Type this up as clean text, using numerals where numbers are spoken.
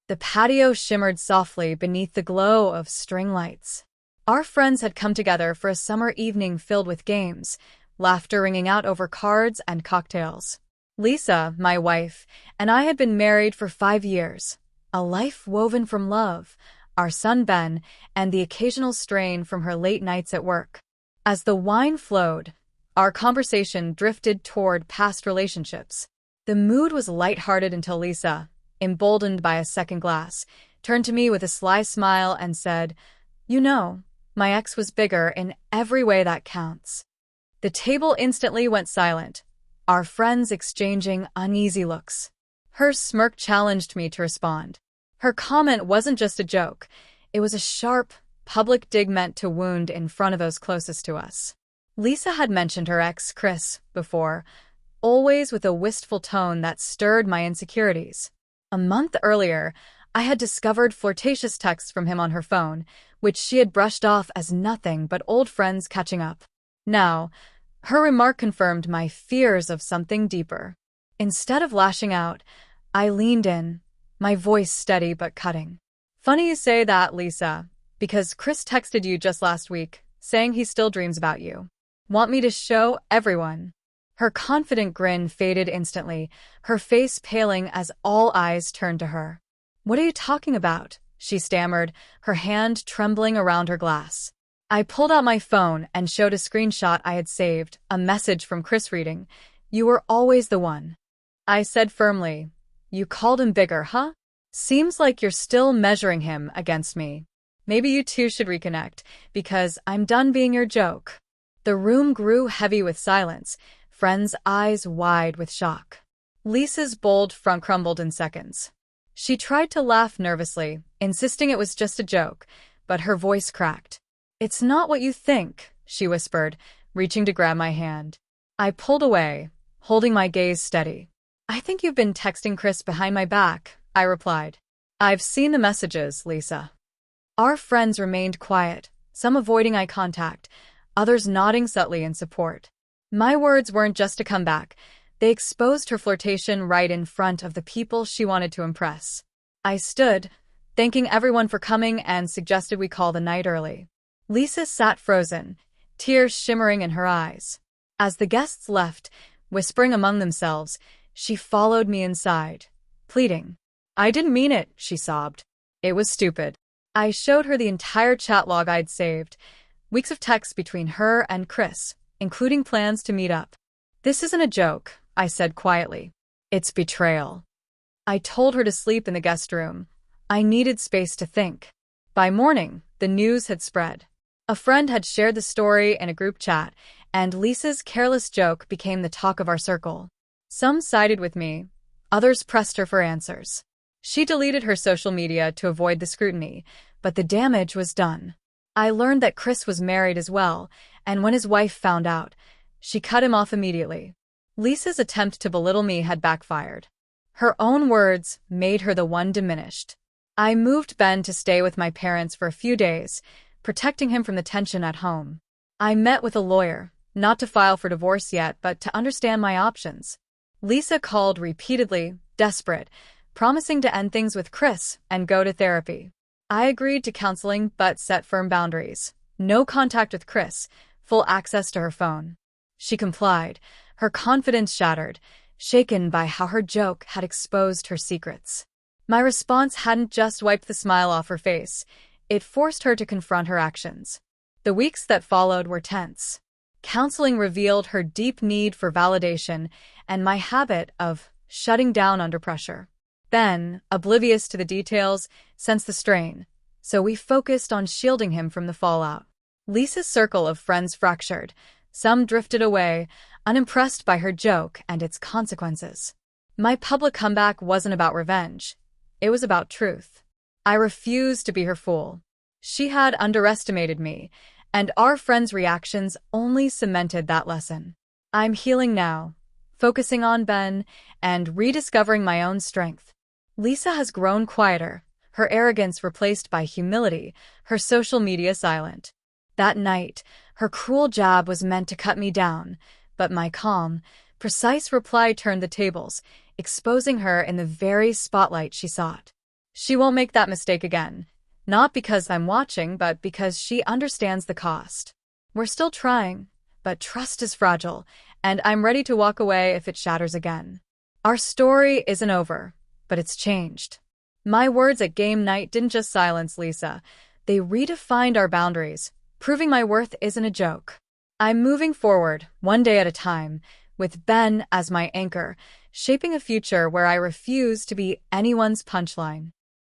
The patio shimmered softly beneath the glow of string lights. Our friends had come together for a summer evening filled with games, laughter ringing out over cards and cocktails. Lisa, my wife, and I had been married for 5 years. A life woven from love, our son Ben, and the occasional strain from her late nights at work. As the wine flowed, our conversation drifted toward past relationships. The mood was lighthearted until Lisa, emboldened by a second glass, turned to me with a sly smile and said, "You know, my ex was bigger in every way that counts." The table instantly went silent, our friends exchanging uneasy looks. Her smirk challenged me to respond. Her comment wasn't just a joke, it was a sharp, public dig meant to wound in front of those closest to us. Lisa had mentioned her ex, Chris, before, always with a wistful tone that stirred my insecurities. A month earlier, I had discovered flirtatious texts from him on her phone, which she had brushed off as nothing but old friends catching up. Now, her remark confirmed my fears of something deeper. Instead of lashing out, I leaned in, my voice steady but cutting. "Funny you say that, Lisa, because Chris texted you just last week, saying he still dreams about you. Want me to show everyone?" Her confident grin faded instantly, her face paling as all eyes turned to her. "What are you talking about?" she stammered, her hand trembling around her glass. I pulled out my phone and showed a screenshot I had saved, a message from Chris reading, "You were always the one." I said firmly, "You called him bigger, huh? Seems like you're still measuring him against me. Maybe you two should reconnect, because I'm done being your joke." The room grew heavy with silence, friends' eyes wide with shock. Lisa's bold front crumbled in seconds. She tried to laugh nervously, insisting it was just a joke, but her voice cracked. "It's not what you think," she whispered, reaching to grab my hand. I pulled away, holding my gaze steady. "I think you've been texting Chris behind my back," I replied. "I've seen the messages, Lisa." Our friends remained quiet, some avoiding eye contact, others nodding subtly in support. My words weren't just a comeback. They exposed her flirtation right in front of the people she wanted to impress. I stood, thanking everyone for coming, and suggested we call the night early. Lisa sat frozen, tears shimmering in her eyes. As the guests left, whispering among themselves, she followed me inside, pleading. "I didn't mean it," she sobbed. "It was stupid." I showed her the entire chat log I'd saved, weeks of texts between her and Chris, including plans to meet up. "This isn't a joke," I said quietly. "It's betrayal." I told her to sleep in the guest room. I needed space to think. By morning, the news had spread. A friend had shared the story in a group chat, and Lisa's careless joke became the talk of our circle. Some sided with me, others pressed her for answers. She deleted her social media to avoid the scrutiny, but the damage was done. I learned that Chris was married as well, and when his wife found out, she cut him off immediately. Lisa's attempt to belittle me had backfired. Her own words made her the one diminished. I moved Ben to stay with my parents for a few days, protecting him from the tension at home. I met with a lawyer, not to file for divorce yet, but to understand my options. Lisa called repeatedly, desperate, promising to end things with Chris and go to therapy. I agreed to counseling but set firm boundaries. No contact with Chris, full access to her phone. She complied, her confidence shattered, shaken by how her joke had exposed her secrets. My response hadn't just wiped the smile off her face, it forced her to confront her actions. The weeks that followed were tense. Counseling revealed her deep need for validation and my habit of shutting down under pressure. Ben, oblivious to the details, sensed the strain, so we focused on shielding him from the fallout. Lisa's circle of friends fractured. Some drifted away, unimpressed by her joke and its consequences. My public comeback wasn't about revenge. It was about truth. I refused to be her fool. She had underestimated me, and our friends' reactions only cemented that lesson. I'm healing now, focusing on Ben and rediscovering my own strength. Lisa has grown quieter, her arrogance replaced by humility, her social media silent. That night, her cruel jab was meant to cut me down, but my calm, precise reply turned the tables, exposing her in the very spotlight she sought. She won't make that mistake again. Not because I'm watching, but because she understands the cost. We're still trying, but trust is fragile, and I'm ready to walk away if it shatters again. Our story isn't over, but it's changed. My words at game night didn't just silence Lisa. They redefined our boundaries, proving my worth isn't a joke. I'm moving forward, one day at a time, with Ben as my anchor, shaping a future where I refuse to be anyone's punchline.